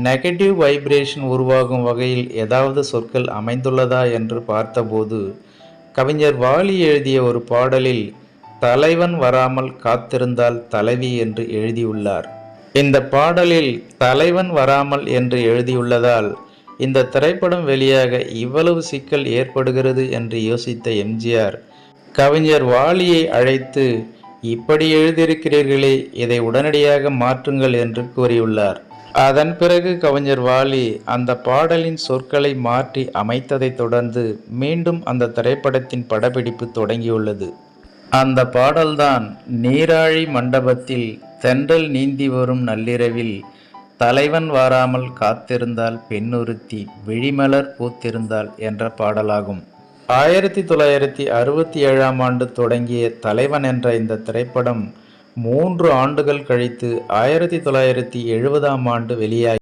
Negative vibration உருவாகும் வகையில் ஏதாவது சொற்கள் அமைந்துள்ளதா என்று பார்த்தபோது, கவிஞர் வாலி எழுதிய ஒரு பாடலில் தலைவன் வராமல் காத்திருந்தால் தலைவி என்று எழுதியுள்ளார். இந்த பாடலில் தலைவன் வராமல் என்று எழுதியுள்ளதால் இந்த திரைப்படம் வெளியாக இவ்வளவு சிக்கல் ஏற்படுகிறது என்று யோசித்த எம்ஜிஆர் கவிஞர் வாலியை அழைத்து, இப்படி எழுதியிருக்கிறீர்களே, இதை உடனடியாக மாற்றுங்கள் என்று கூறியுள்ளார். அதன் பிறகு கவிஞர் வாலி அந்த பாடலின் சொற்களை மாற்றி அமைத்ததைத் தொடர்ந்து மீண்டும் அந்த திரைப்படத்தின் படப்பிடிப்பு தொடங்கியுள்ளது. அந்த பாடல்தான் நீராழி மண்டபத்தில் தென்றல் நீந்தி வரும் நள்ளிரவில் தலைவன் வாராமல் காத்திருந்தால் பெண்ணொருத்தி விழிமலர் பூத்திருந்தால் என்ற பாடலாகும். 1967ஆம் ஆண்டு தொடங்கிய தலைவன் என்ற இந்த திரைப்படம் 3 ஆண்டுகள் கழித்து 1970ஆம் ஆண்டு வெளியாகி